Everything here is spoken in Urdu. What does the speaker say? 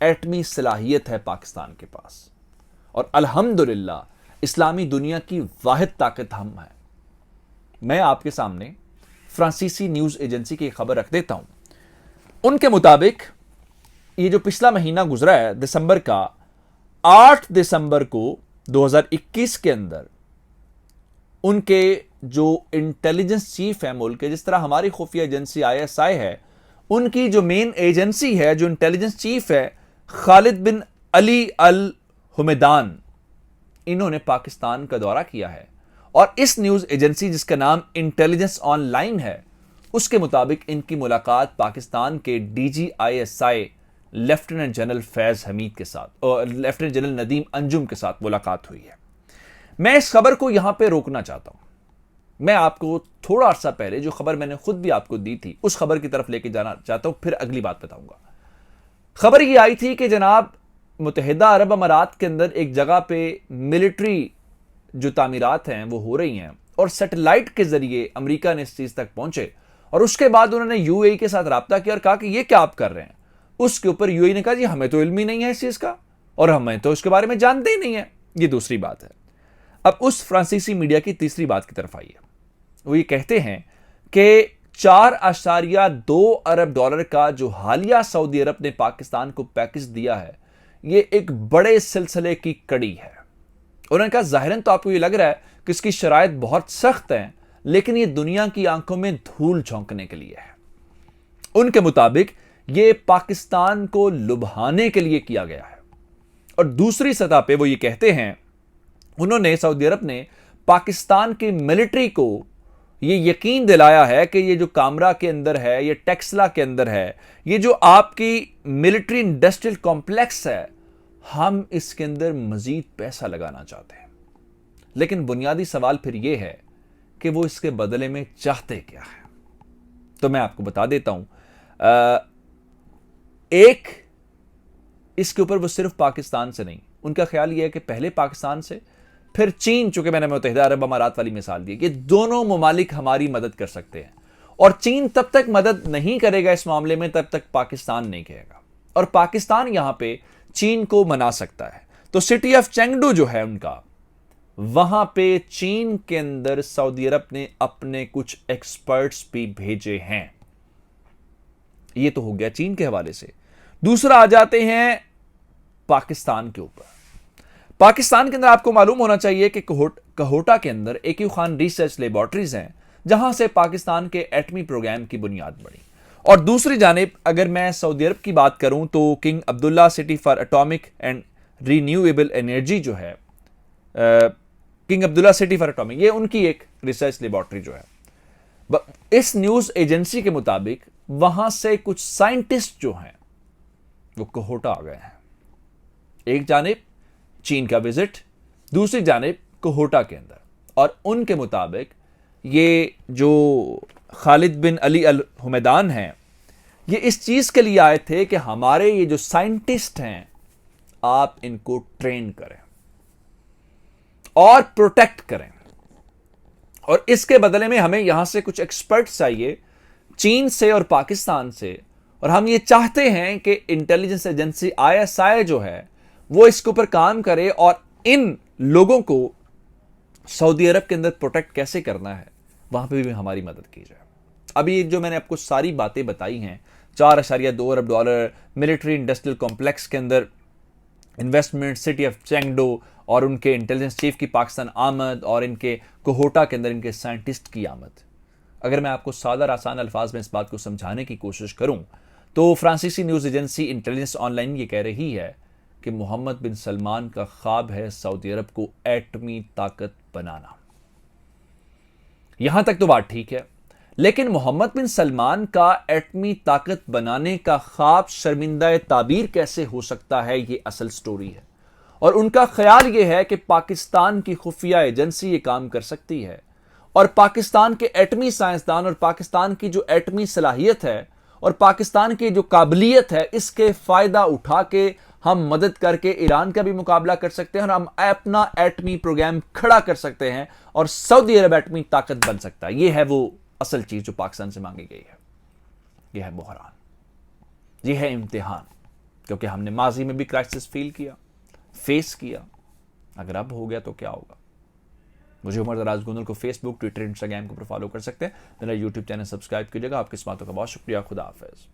ایٹمی صلاحیت ہے پاکستان کے پاس، اور الحمدللہ اسلامی دنیا کی واحد طاقت ہم ہیں۔ میں آپ کے سامنے فرانسیسی نیوز ایجنسی کی خبر رکھ دیتا ہوں۔ ان کے مطابق یہ جو پچھلا مہینہ گزرا ہے دسمبر کا، 8 دسمبر کو 2021 کے اندر ان کے جو انٹیلیجنس چیف ہے ملک کے، جس طرح ہماری خفیہ ایجنسی ISI ہے، ان کی جو مین ایجنسی ہے، جو انٹیلیجنس چیف ہے، خالد بن علی الحمیدان، انہوں نے پاکستان کا دورہ کیا ہے، اور اس نیوز ایجنسی جس کا نام انٹیلیجنس آن لائن ہے، اس کے مطابق ان کی ملاقات پاکستان کے DGISI لیفٹیننٹ جنرل فیض حمید کے ساتھ اور لیفٹیننٹ جنرل ندیم انجم کے ساتھ ملاقات ہوئی ہے۔ میں اس خبر کو یہاں پہ روکنا چاہتا ہوں۔ میں آپ کو تھوڑا عرصہ پہلے جو خبر میں نے خود بھی آپ کو دی تھی، اس خبر کی طرف لے کے جانا چاہتا ہوں، پھر اگلی بات بتاؤں گا۔ خبر یہ آئی تھی کہ جناب متحدہ عرب امارات کے اندر ایک جگہ پہ ملٹری جو تعمیرات ہیں وہ ہو رہی ہیں، اور سیٹلائٹ کے ذریعے امریکہ نے اس چیز تک پہنچے، اور اس کے بعد انہوں نے UAE کے ساتھ رابطہ کیا اور کہا کہ یہ کیا آپ کر رہے ہیں۔ اس کے اوپر UAE نے کہا جی ہمیں تو علم ہی نہیں ہے اس چیز کا، اور ہمیں تو اس کے بارے میں جانتے ہی نہیں ہے۔ یہ دوسری بات ہے۔ اب اس فرانسیسی میڈیا کی تیسری بات کی طرف آئیے۔ وہ یہ کہتے ہیں کہ 4.2 ارب ڈالر کا جو حالیہ سعودی عرب نے پاکستان کو پیکج دیا ہے، یہ ایک بڑے سلسلے کی کڑی ہے۔ انہوں نے کہا ظاہراً تو آپ کو یہ لگ رہا ہے کہ اس کی شرائط بہت سخت ہیں، لیکن یہ دنیا کی آنکھوں میں دھول جھونکنے کے لیے ہے۔ ان کے مطابق یہ پاکستان کو لبھانے کے لیے کیا گیا ہے۔ اور دوسری سطح پہ وہ یہ کہتے ہیں، انہوں نے سعودی عرب نے پاکستان کی ملٹری کو یہ یقین دلایا ہے کہ یہ جو کامرا کے اندر ہے، یہ ٹیکسلا کے اندر ہے، یہ جو آپ کی ملٹری انڈسٹریل کمپلیکس ہے، ہم اس کے اندر مزید پیسہ لگانا چاہتے ہیں۔ لیکن بنیادی سوال پھر یہ ہے کہ وہ اس کے بدلے میں چاہتے کیا ہے؟ تو میں آپ کو بتا دیتا ہوں۔ ایک اس کے اوپر وہ صرف پاکستان سے نہیں، ان کا خیال یہ ہے کہ پہلے پاکستان سے، پھر چین، چونکہ میں نے متحدہ عرب امارات والی مثال دی، یہ دونوں ممالک ہماری مدد کر سکتے ہیں، اور چین تب تک مدد نہیں کرے گا اس معاملے میں تب تک پاکستان نہیں کہے گا، اور پاکستان یہاں پہ چین کو منا سکتا ہے۔ تو سٹی آف چینگڈو جو ہے ان کا، وہاں پہ چین کے اندر سعودی عرب نے اپنے کچھ ایکسپرٹس بھی بھیجے ہیں۔ یہ تو ہو گیا چین کے حوالے سے۔ دوسرا آ جاتے ہیں پاکستان کے اوپر۔ پاکستان کے اندر آپ کو معلوم ہونا چاہیے کہ کہوٹا کے اندر ایکیو خان ریسرچ لیبارٹریز ہیں، جہاں سے پاکستان کے ایٹمی پروگرام کی بنیاد بڑھی۔ اور دوسری جانب اگر میں سعودی عرب کی بات کروں تو king Abdullah city for atomic and renewable energy جو ہے، king Abdullah city for atomic, یہ ان کی ایک ریسرچ لیبارٹری جو ہے۔ اس نیوز ایجنسی کے مطابق وہاں سے کچھ سائنٹسٹ جو ہیں وہ کہوٹا آ گئے ہیں۔ ایک جانب چین کا وزٹ، دوسری جانب کہوٹا کے اندر، اور ان کے مطابق یہ جو خالد بن علی الحمیدان ہیں، یہ اس چیز کے لیے آئے تھے کہ ہمارے یہ جو سائنٹسٹ ہیں آپ ان کو ٹرین کریں اور پروٹیکٹ کریں، اور اس کے بدلے میں ہمیں یہاں سے کچھ ایکسپرٹس چاہیے، چین سے اور پاکستان سے، اور ہم یہ چاہتے ہیں کہ انٹیلیجنس ایجنسی ISI جو ہے وہ اس کے اوپر کام کرے، اور ان لوگوں کو سعودی عرب کے اندر پروٹیکٹ کیسے کرنا ہے وہاں پہ بھی ہماری مدد کی جائے۔ ابھی جو میں نے آپ کو ساری باتیں بتائی ہیں، 4.2 ارب ڈالر ملٹری انڈسٹریل کمپلیکس کے اندر انویسٹمنٹ، سٹی آف چینگڈو اور ان کے انٹیلیجنس چیف کی پاکستان آمد، اور ان کے کہوٹا کے اندر ان کے سائنٹسٹ کی آمد، اگر میں آپ کو سادہ اور آسان الفاظ میں اس بات کو سمجھانے کی کوشش کروں تو فرانسیسی news agency intelligence on line یہ کہہ رہی ہے کہ محمد بن سلمان کا خواب ہے سعودی عرب کو ایٹمی طاقت بنانا۔ یہاں تک تو بات ٹھیک ہے، لیکن محمد بن سلمان کا ایٹمی طاقت بنانے کا خواب شرمندہ تعبیر کیسے ہو سکتا ہے، یہ اصل سٹوری ہے۔ اور ان کا خیال یہ ہے کہ پاکستان کی خفیہ ایجنسی یہ کام کر سکتی ہے، اور پاکستان کے ایٹمی سائنسدان اور پاکستان کی جو ایٹمی صلاحیت ہے اور پاکستان کی جو قابلیت ہے، اس کے فائدہ اٹھا کے ہم مدد کر کے ایران کا بھی مقابلہ کر سکتے ہیں، اور ہم اپنا ایٹمی پروگرام کھڑا کر سکتے ہیں، اور سعودی عرب ایٹمی طاقت بن سکتا ہے۔ یہ ہے وہ اصل چیز جو پاکستان سے مانگی گئی ہے۔ یہ ہے بحران، یہ ہے امتحان، کیونکہ ہم نے ماضی میں بھی کرائسس فیل کیا، فیس کیا. اگر اب ہو گیا تو کیا ہوگا؟ مجھے عمر دراز گوندل کو فیس بک، ٹویٹر، انسٹاگرام کے اوپر فالو کر سکتے ہیں. میرا یوٹیوب چینل سبسکرائب کیجیے گا. آپ کی اس باتوں کا بہت شکریہ. خدا حافظ.